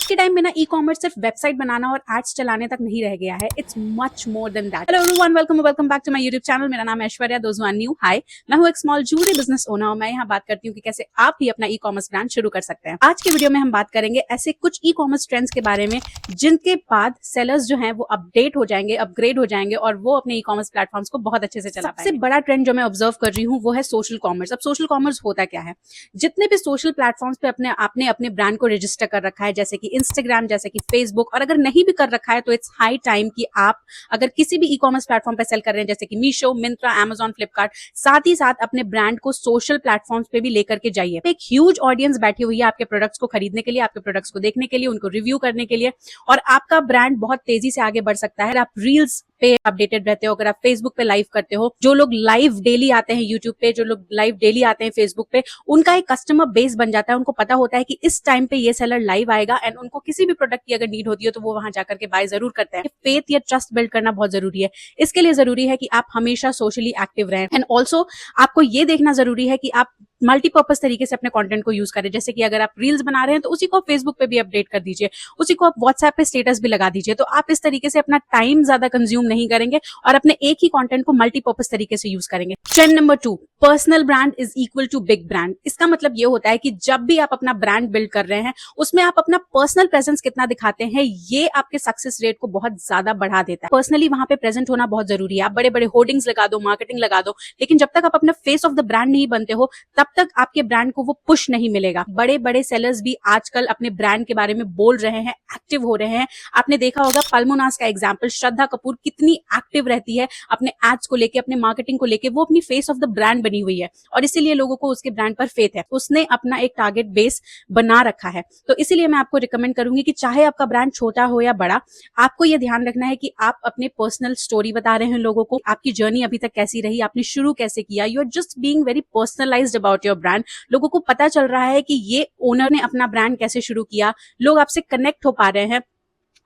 के टाइम में ना ई कॉमर्स सिर्फ वेबसाइट बनाना और एड्स चलाने तक नहीं रह गया है। It's much more than that. Hello everyone, welcome back to my YouTube channel. मेरा नाम है Aishwarya, those who are new, hi. मैं हूं एक स्मॉल ज्वेलरी बिजनेस ओनर और मैं यहाँ बात करती हूँ कि कैसे आप भी अपना ई कॉमर्स ब्रांड शुरू कर सकते हैं। आज की वीडियो में हम बात करेंगे ऐसे कुछ ई कॉमर्स ट्रेंड्स के बारे में जिनके बाद सेलर्स जो हैं वो अपडेट हो जाएंगे, अपग्रेड हो जाएंगे और वो अपने ई कॉमर्स प्लेटफॉर्म्स को बहुत अच्छे से चला पाएंगे। सबसे बड़ा ट्रेंड जो मैं ऑब्जर्व कर रही हूँ वो है सोशल कॉमर्स। अब सोशल कॉमर्स होता क्या है? जितने भी सोशल प्लेटफॉर्म्स पे आपने अपने ब्रांड को रजिस्टर कर रखा है, जैसे कि इंस्टाग्राम, जैसे कि फेसबुक, और अगर नहीं भी कर रखा है तो इट्स हाई टाइम कि आप अगर किसी भी ई कॉमर्स प्लेटफॉर्म पे सेल कर रहे हैं, जैसे कि मीशो, मिंत्रा, अमेजॉन, फ्लिपकार्ट, साथ ही साथ अपने ब्रांड को सोशल प्लेटफॉर्म्स पे भी लेकर के जाइए। एक ह्यूज ऑडियंस बैठी हुई है आपके प्रोडक्ट्स को खरीदने के लिए, आपके प्रोडक्ट्स को देखने के लिए, उनको रिव्यू करने के लिए, और आपका ब्रांड बहुत तेजी से आगे बढ़ सकता है। आप रील्स पे अपडेटेड रहते हो, अगर आप फेसबुक पे लाइव करते हो, जो लोग लाइव डेली आते हैं यूट्यूब पे, जो लोग लाइव डेली आते हैं फेसबुक पे, उनका एक कस्टमर बेस बन जाता है। उनको पता होता है कि इस टाइम पे ये सेलर लाइव आएगा एंड उनको किसी भी प्रोडक्ट की अगर नीड होती है तो वो वहां जाकर के बाय जरूर करते हैं। फेथ या ट्रस्ट बिल्ड करना बहुत जरूरी है। इसके लिए जरूरी है कि आप हमेशा सोशली एक्टिव रहें एंड ऑल्सो आपको ये देखना जरूरी है कि आप मल्टीपर्पज तरीके से अपने कंटेंट को यूज करें। जैसे कि अगर आप रील्स बना रहे हैं तो उसी को फेसबुक पे भी अपडेट कर दीजिए, उसी को आप व्हाट्सएप पे स्टेटस भी लगा दीजिए। तो आप इस तरीके से अपना टाइम ज्यादा कंज्यूम नहीं करेंगे और अपने एक ही कंटेंट को मल्टीपर्पज तरीके से यूज करेंगे। Trend number 2, personal brand is equal to big brand. इसका मतलब ये होता है कि जब भी आप अपना ब्रांड बिल्ड कर रहे हैं उसमें आप अपना पर्सनल प्रेजेंस कितना दिखाते हैं, ये आपके सक्सेस रेट को बहुत ज्यादा बढ़ा देता है। पर्सनली वहां पे प्रेजेंट होना बहुत जरूरी है। आप बड़े बड़े होर्डिंग्स लगा दो, मार्केटिंग लगा दो, लेकिन जब तक आप अपना फेस ऑफ द ब्रांड नहीं बनते हो तब तक आपके ब्रांड को वो पुश नहीं मिलेगा। बड़े बड़े सेलर्स भी आजकल अपने ब्रांड के बारे में बोल रहे हैं, एक्टिव हो रहे हैं। आपने देखा होगा पल्मोनास का एग्जांपल, श्रद्धा कपूर कितनी एक्टिव रहती है अपने एड्स को लेके, अपने मार्केटिंग को लेके। वो अपनी फेस ऑफ द ब्रांड बनी हुई है और इसीलिए लोगों को उसके ब्रांड पर फेथ है। उसने अपना एक टारगेट बेस बना रखा है। तो इसीलिए मैं आपको रिकमेंड करूंगी कि चाहे आपका ब्रांड छोटा हो या बड़ा, आपको यह ध्यान रखना है कि आप अपने पर्सनल स्टोरी बता रहे हैं लोगों को, आपकी जर्नी अभी तक कैसी रही, आपने शुरू कैसे किया। You are just being very personalised about your brand. लोगों को पता चल रहा है कि ये ओनर ने अपना ब्रांड कैसे शुरू किया, लोग आपसे कनेक्ट हो पा रहे हैं।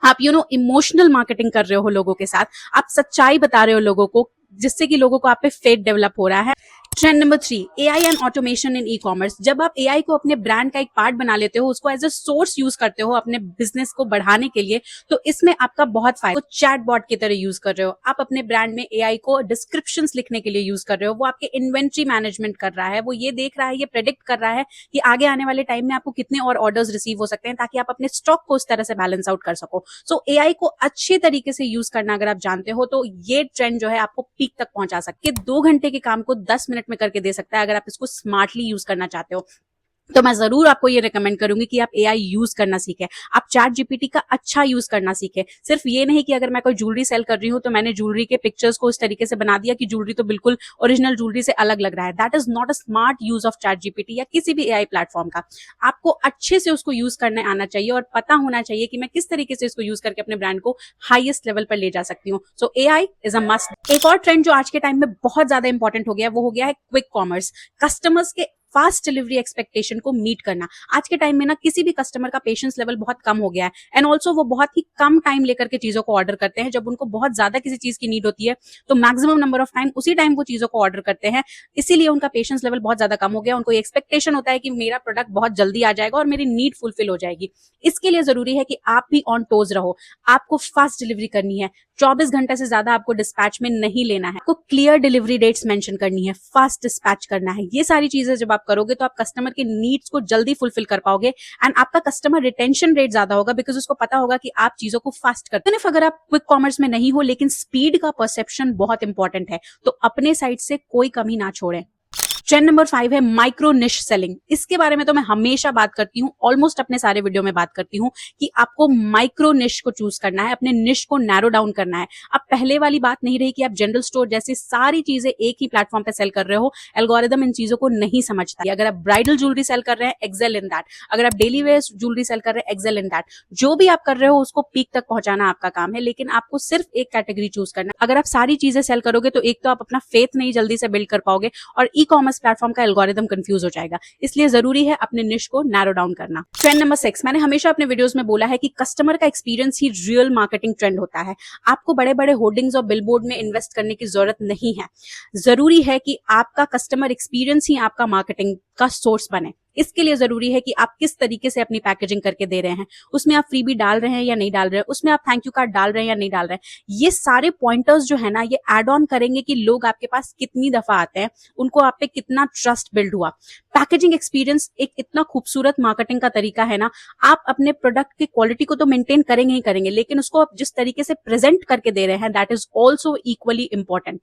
आप इमोशनल मार्केटिंग कर रहे हो लोगों के साथ, आप सच्चाई बता रहे हो लोगों को, जिससे कि लोगों को आप पे फेथ डेवलप हो रहा है। Trend number 3, AI and automation in e commerce. जब आप एआई को अपने ब्रांड का एक पार्ट बना लेते हो, उसको एज अ सोर्स यूज करते हो अपने बिजनेस को बढ़ाने के लिए, तो इसमें आपका बहुत फायदा। तो चैट बॉट की तरह यूज कर रहे हो आप अपने ब्रांड में एआई को, डिस्क्रिप्शंस लिखने के लिए यूज कर रहे हो। वो आपके इन्वेंट्री मैनेजमेंट कर रहा है, वो ये देख रहा है, ये प्रेडिक्ट कर रहा है कि आगे आने वाले टाइम में आपको कितने और ऑर्डर्स रिसीव हो सकते हैं, ताकि आप अपने स्टॉक को उस तरह से बैलेंस आउट कर सको। सो एआई को अच्छे तरीके से यूज करना अगर आप जानते हो तो ये ट्रेंड जो है आपको पीक तक पहुंचा सकते हैं। 2 घंटे के काम को 10 मिनट में करके दे सकता है अगर आप इसको स्मार्टली यूज करना चाहते हो। तो मैं जरूर आपको ये रिकमेंड करूंगी कि आप एआई यूज करना सीखें, आप चैट जीपीटी का अच्छा यूज करना सीखें। सिर्फ ये नहीं कि अगर मैं कोई ज्वेलरी सेल कर रही हूं तो मैंने ज्वेलरी के पिक्चर्स को इस तरीके से बना दिया कि ज्वेलरी तो बिल्कुल ओरिजिनल ज्वेलरी से अलग लग रहा है। That is not a smart use of chat GPT या किसी भी एआई प्लेटफॉर्म का। आपको अच्छे से उसको यूज करने आना चाहिए और पता होना चाहिए कि मैं किस तरीके से इसको यूज करके अपने ब्रांड को हाईएस्ट लेवल पर ले जा सकती हूँ। सो एआई इज अ मस्ट। एक और ट्रेंड जो आज के टाइम में बहुत ज्यादा इंपॉर्टेंट हो गया है वो हो गया है क्विक कॉमर्स। कस्टमर्स के फास्ट डिलीवरी एक्सपेक्टेशन को मीट करना। आज के टाइम में ना किसी भी कस्टमर का पेशेंस लेवल बहुत कम हो गया है एंड ऑल्सो वो बहुत ही कम टाइम लेकर के चीजों को ऑर्डर करते हैं। जब उनको बहुत ज्यादा किसी चीज की नीड होती है तो मैक्सिमम नंबर ऑफ टाइम उसी टाइम वो चीजों को ऑर्डर करते हैं। इसीलिए उनका पेशेंस लेवल बहुत ज्यादा कम हो गया। उनको एक्सपेक्टेशन होता है कि मेरा प्रोडक्ट बहुत जल्दी आ जाएगा और मेरी नीड फुलफिल हो जाएगी। इसके लिए जरूरी है कि आप भी ऑन टोज रहो, आपको फास्ट डिलीवरी करनी है, 24 घंटे से ज्यादा आपको डिस्पैच में नहीं लेना है, आपको क्लियर डिलीवरी डेट्स मेंशन करनी है, फास्ट डिस्पैच करना है। ये सारी चीजें जब आप करोगे तो आप कस्टमर के नीड्स को जल्दी फुलफिल कर पाओगे एंड आपका कस्टमर रिटेंशन रेट ज्यादा होगा, बिकॉज उसको पता होगा कि आप चीजों को फास्ट करते हैं। अगर आप क्विक कॉमर्स में नहीं हो लेकिन स्पीड का परसेप्शन बहुत इंपॉर्टेंट है, तो अपने साइड से कोई कमी ना छोड़ें। ट्रेंड नंबर 5 है माइक्रो निश सेलिंग। इसके बारे में तो मैं हमेशा बात करती हूँ, ऑलमोस्ट अपने सारे वीडियो में बात करती हूँ कि आपको माइक्रो निश को चूज करना है, अपने निश को नैरो डाउन करना है। अब पहले वाली बात नहीं रही कि आप जनरल स्टोर जैसी सारी चीजें एक ही प्लेटफॉर्म पे सेल कर रहे हो। एल्गोरिदम इन चीजों को नहीं समझता। अगर आप ब्राइडल ज्वेलरी सेल कर रहे हैं, एक्सेल इन दैट। अगर आप डेली वेयर ज्वेलरी सेल कर रहे हैं, एक्सेल इन दैट। जो भी आप कर रहे हो उसको पीक तक पहुंचाना आपका काम है, लेकिन आपको सिर्फ एक कैटेगरी चूज करना है। अगर आप सारी चीजें सेल करोगे तो एक तो आप अपना फेथ नहीं जल्दी से बिल्ड कर पाओगे और ई कॉमर्स प्लेटफॉर्म का एल्गोरिदम कंफ्यूज हो जाएगा। इसलिए जरूरी है अपने निश को नैरो डाउन करना। ट्रेंड नंबर 6, मैंने हमेशा अपने वीडियोस में बोला है कि कस्टमर का एक्सपीरियंस ही रियल मार्केटिंग ट्रेंड होता है। आपको बड़े बड़े होर्डिंग्स और बिलबोर्ड में इन्वेस्ट करने की जरूरत नहीं है। जरूरी है कि आपका कस्टमर एक्सपीरियंस ही आपका मार्केटिंग का सोर्स बने। इसके लिए जरूरी है कि आप किस तरीके से अपनी पैकेजिंग करके दे रहे हैं, उसमें आप फ्रीबी डाल रहे हैं या नहीं डाल रहे हैं, उसमें आप थैंक यू कार्ड डाल रहे हैं या नहीं डाल रहे हैं। ये सारे पॉइंटर्स जो है ना, ये एड ऑन करेंगे कि लोग आपके पास कितनी दफा आते हैं, उनको आप पे कितना ट्रस्ट बिल्ड हुआ। पैकेजिंग एक्सपीरियंस एक इतना खूबसूरत मार्केटिंग का तरीका है ना, आप अपने प्रोडक्ट की क्वालिटी को तो मेंटेन करेंगे ही करेंगे, लेकिन उसको आप जिस तरीके से प्रेजेंट करके दे रहे हैं, that is also equally important.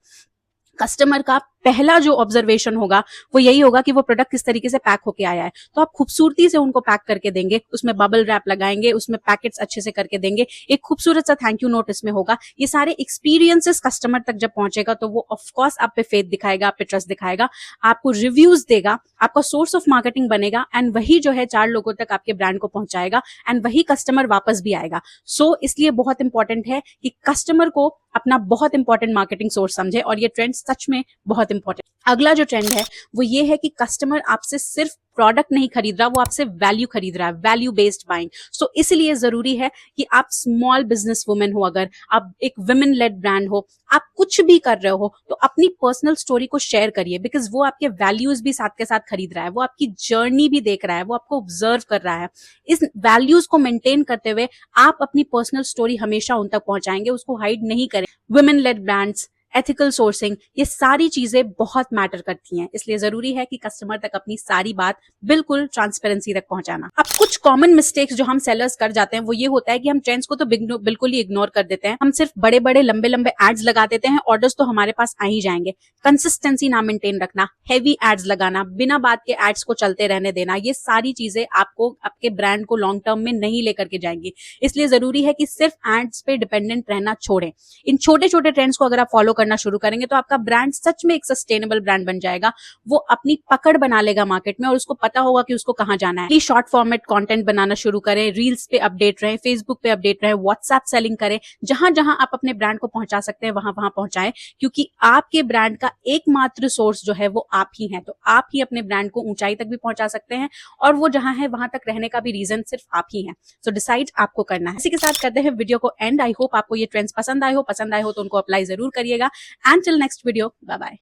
Customer का पहला जो ऑब्जर्वेशन होगा वो यही होगा कि वो प्रोडक्ट किस तरीके से पैक होके आया है। तो आप खूबसूरती से उनको पैक करके देंगे, उसमें बबल रैप लगाएंगे, उसमें पैकेट्स अच्छे से करके देंगे, एक खूबसूरत सा थैंक यू नोट इसमें होगा। ये सारे एक्सपीरियंसेस कस्टमर तक जब पहुंचेगा तो वो ऑफकोर्स आप पे फेथ दिखाएगा, आप पे ट्रस्ट दिखाएगा, आपको रिव्यूज देगा, आपका सोर्स ऑफ मार्केटिंग बनेगा, एंड वही जो है 4 लोगों तक आपके ब्रांड को पहुंचाएगा, एंड वही कस्टमर वापस भी आएगा। सो इसलिए बहुत इंपॉर्टेंट है कि कस्टमर को अपना बहुत इंपॉर्टेंट मार्केटिंग सोर्स समझे, और ये ट्रेंड सच में बहुत इंपॉर्टेंट। अगला जो ट्रेंड है वो ये है कि कस्टमर आपसे सिर्फ प्रोडक्ट नहीं खरीद रहा, वो आपसे वैल्यू खरीद रहा है, वैल्यू बेस्ड बाइंग। सो इसलिए जरूरी है कि आप स्मॉल बिजनेस वुमेन हो, अगर आप एक वुमेन लेड ब्रांड हो, आप कुछ भी कर रहे हो, तो अपनी पर्सनल स्टोरी को शेयर करिए, बिकॉज वो आपके वैल्यूज भी साथ के साथ खरीद रहा है, वो आपकी जर्नी भी देख रहा है, वो आपको ऑब्जर्व कर रहा है। इस वैल्यूज को मेंटेन करते हुए आप अपनी पर्सनल स्टोरी हमेशा उन तक पहुंचाएंगे, उसको हाइड नहीं करें। Women lead brands, ethical sourcing, ये सारी चीजें बहुत मैटर करती हैं, इसलिए जरूरी है कि कस्टमर तक अपनी सारी बात बिल्कुल ट्रांसपेरेंसी तक पहुंचाना। अब कुछ कॉमन मिस्टेक्स जो हम सेलर्स कर जाते हैं वो ये होता है कि हम ट्रेंड्स को तो बिल्कुल ही इग्नोर कर देते हैं, हम सिर्फ बड़े बड़े लंबे लंबे एड्स लगा देते हैं, ऑर्डर्स तो हमारे पास आ ही जाएंगे। कंसिस्टेंसी ना मेंटेन रखना, हैवी एड्स लगाना, बिना बात के एड्स को चलते रहने देना, ये सारी चीजें आपको आपके ब्रांड को लॉन्ग टर्म में नहीं लेकर के जाएंगी। इसलिए जरूरी है कि सिर्फ एड्स पे डिपेंडेंट रहना छोड़ें। इन छोटे छोटे ट्रेंड्स को अगर आप फॉलो करना शुरू करेंगे तो आपका ब्रांड सच में एक सस्टेनेबल ब्रांड बन जाएगा, वो अपनी पकड़ बना लेगा मार्केट में, और उसको पता होगा कि उसको कहां जाना है। शॉर्ट फॉर्मेट कंटेंट बनाना शुरू करें, रील्स पे अपडेट रहें, फेसबुक पे अपडेट रहें, व्हाट्सएप सेलिंग करें, जहां जहां आप अपने ब्रांड को पहुंचा सकते हैं वहां वहां पहुंचाएं, क्योंकि आपके ब्रांड का एकमात्र सोर्स जो है वो आप ही हैं। तो आप ही अपने ब्रांड को ऊंचाई तक भी पहुंचा सकते हैं, और वो जहां है वहां तक रहने का भी रीजन सिर्फ आप ही हैं। सो डिसाइड आपको करना है। इसी के साथ करते हैं वीडियो को एंड। आई होप आपको ये ट्रेंड्स पसंद आए हो तो उनको अप्लाई जरूर करिएगा। Until next video, bye bye.